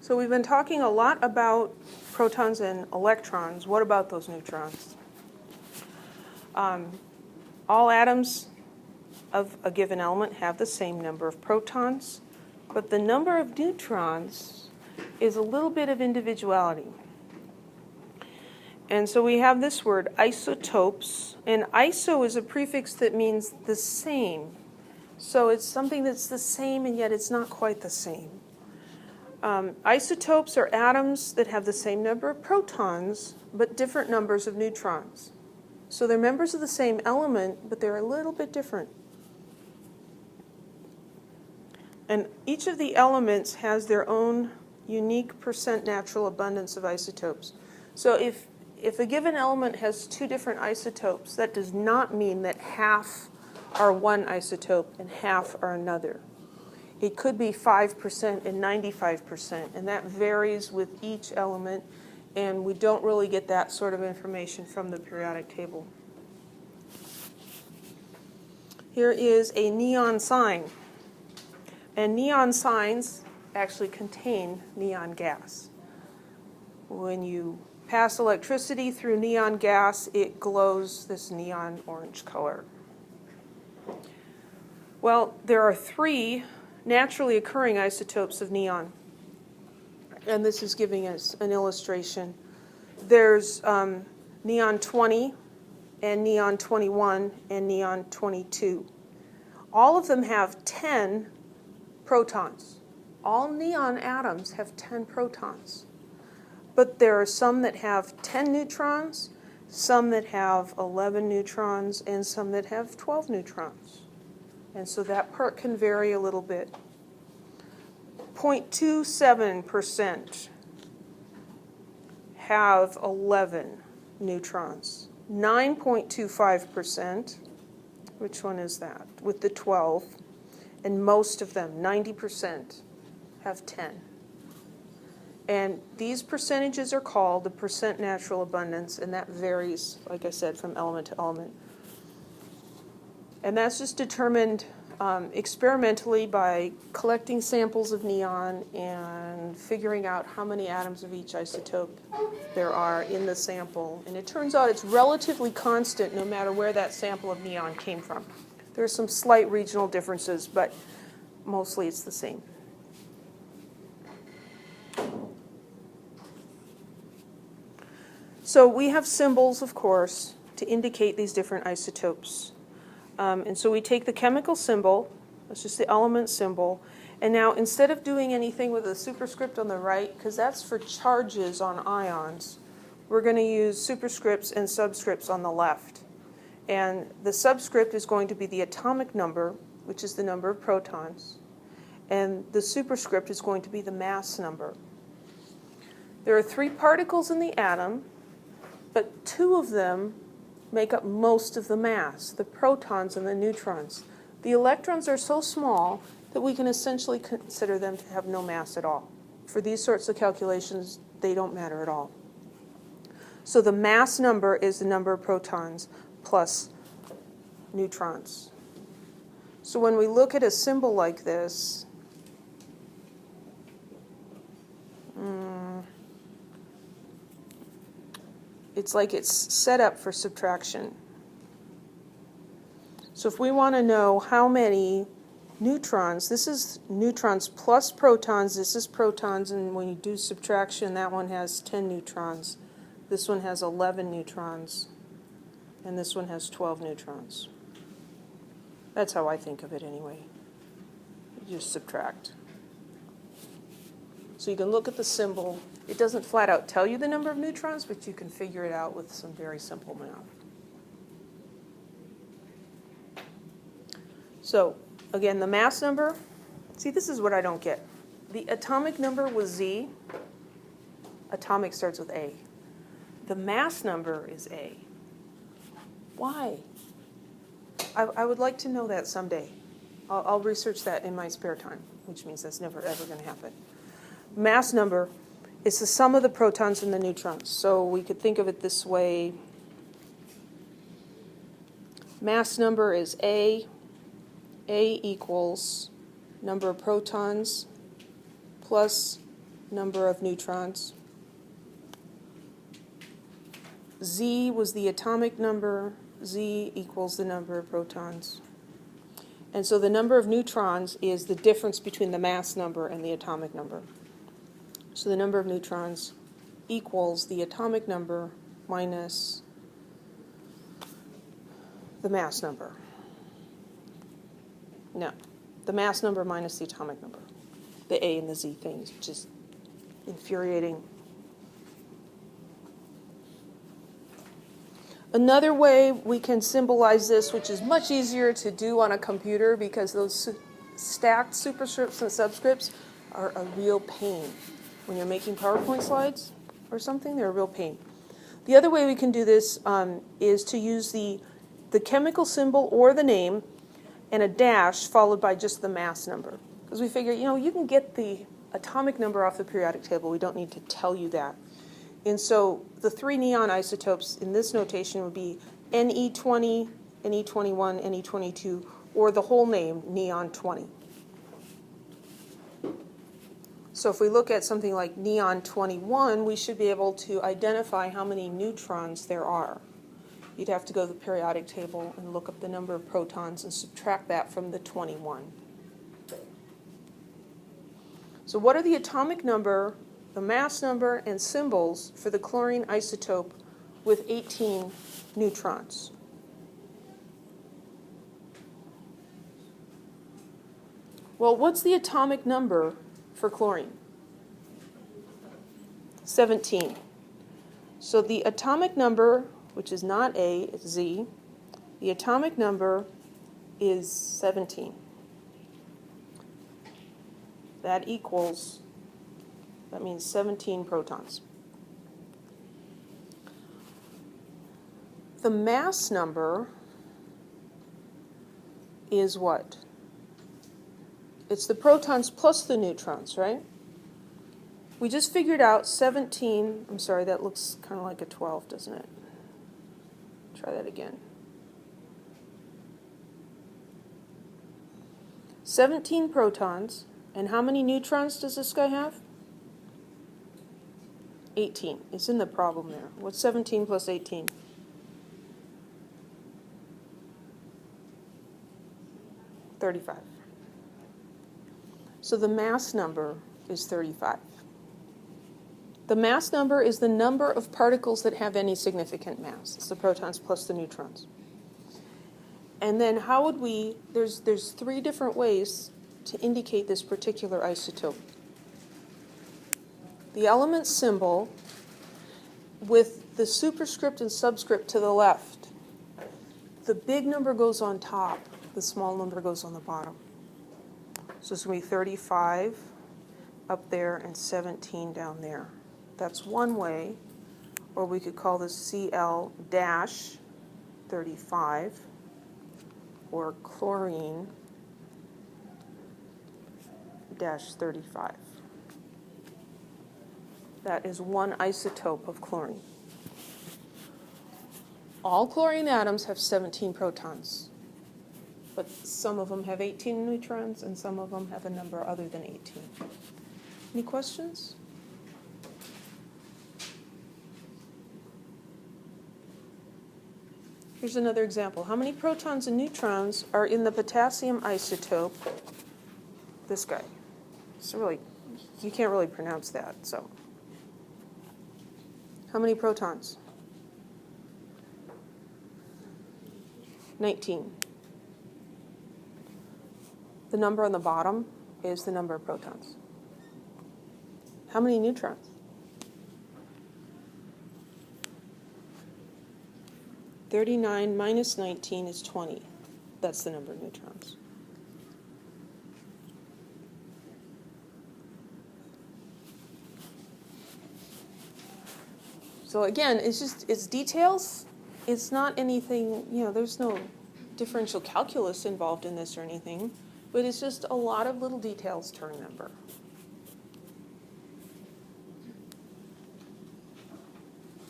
So we've been talking a lot about protons and electrons. What about those neutrons? All atoms of a given element have the same number of protons, but the number of neutrons is a little bit of individuality. And so we have this word, isotopes, and iso is a prefix that means the same. So it's something that's the same and yet it's not quite the same. Isotopes are atoms that have the same number of protons but different numbers of neutrons. So they're members of the same element, but they're a little bit different. And each of the elements has their own unique percent natural abundance of isotopes. So if a given element has two different isotopes, that does not mean that half are one isotope and half are another. It could be 5% and 95%, and that varies with each element, and we don't really get that sort of information from the periodic table. Here is a neon sign, and neon signs actually contain neon gas. When you pass electricity through neon gas, it glows this neon orange color. Well, there are three naturally occurring isotopes of neon. And this is giving us an illustration. There's neon 20 and neon 21 and neon 22. All of them have 10 protons. All neon atoms have 10 protons. But there are some that have 10 neutrons, some that have 11 neutrons, and some that have 12 neutrons. And so that part can vary a little bit. 0.27% have 11 neutrons. 9.25%, which one is that? With the 12. And most of them, 90%, have 10. And these percentages are called the percent natural abundance, and that varies, like I said, from element to element. And that's just determined experimentally by collecting samples of neon and figuring out how many atoms of each isotope there are in the sample. And it turns out it's relatively constant no matter where that sample of neon came from. There are some slight regional differences, but mostly it's the same. So we have symbols, of course, to indicate these different isotopes. And so we take the chemical symbol, that's just the element symbol, and now instead of doing anything with a superscript on the right, because that's for charges on ions, we're going to use superscripts and subscripts on the left. And the subscript is going to be the atomic number, which is the number of protons, and the superscript is going to be the mass number. There are 3 particles in the atom, but 2 of them make up most of the mass, the protons and the neutrons. The electrons are so small that we can essentially consider them to have no mass at all. For these sorts of calculations, they don't matter at all. So the mass number is the number of protons plus neutrons. So when we look at a symbol like this, it's like it's set up for subtraction. So if we want to know how many neutrons, this is neutrons plus protons, this is protons, and when you do subtraction, that one has 10 neutrons, this one has 11 neutrons, and this one has 12 neutrons. That's how I think of it anyway. You just subtract. So you can look at the symbol. It doesn't flat out tell you the number of neutrons, but you can figure it out with some very simple math. So again, the mass number, see, this is what I don't get. The atomic number was Z. Atomic starts with A. The mass number is A. Why? I would like to know that someday. I'll research that in my spare time, which means that's never, ever going to happen. Mass number is the sum of the protons and the neutrons. So we could think of it this way. Mass number is A. A equals number of protons plus number of neutrons. Z was the atomic number. Z equals the number of protons. And so the number of neutrons is the difference between the mass number and the atomic number. So the number of neutrons equals the atomic number minus the mass number. No, the mass number minus the atomic number. The A and the Z things, which is infuriating. Another way we can symbolize this, which is much easier to do on a computer because those stacked superscripts and subscripts are a real pain. When you're making PowerPoint slides or something, they're a real pain. The other way we can do this is to use the chemical symbol or the name and a dash followed by just the mass number. Because we figure, you can get the atomic number off the periodic table. We don't need to tell you that. And so the 3 neon isotopes in this notation would be Ne20, Ne21, Ne22, or the whole name, neon 20. So if we look at something like neon 21, we should be able to identify how many neutrons there are. You'd have to go to the periodic table and look up the number of protons and subtract that from the 21. So what are the atomic number, the mass number, and symbols for the chlorine isotope with 18 neutrons? Well, what's the atomic number for chlorine? 17. So the atomic number, which is not A, it's Z, the atomic number is 17. That means 17 protons. The mass number is what? It's the protons plus the neutrons, right? We just figured out 17, I'm sorry, that looks kind of like a 12, doesn't it? Try that again. 17 protons, and how many neutrons does this guy have? 18. It's in the problem there. What's 17 plus 18? 35. So the mass number is 35. The mass number is the number of particles that have any significant mass. It's the protons plus the neutrons. And then how would we, there's 3 different ways to indicate this particular isotope. The element symbol with the superscript and subscript to the left. The big number goes on top, the small number goes on the bottom. So it's going to be 35 up there and 17 down there. That's one way, or we could call this Cl-35 or chlorine-35. That is one isotope of chlorine. All chlorine atoms have 17 protons, but some of them have 18 neutrons and some of them have a number other than 18. Any questions? Here's another example. How many protons and neutrons are in the potassium isotope? This guy. So really, you can't really pronounce that, so. How many protons? 19. The number on the bottom is the number of protons. How many neutrons? 39 minus 19 is 20. That's the number of neutrons. So again, it's details. It's not anything, there's no differential calculus involved in this or anything, but it's just a lot of little details to remember.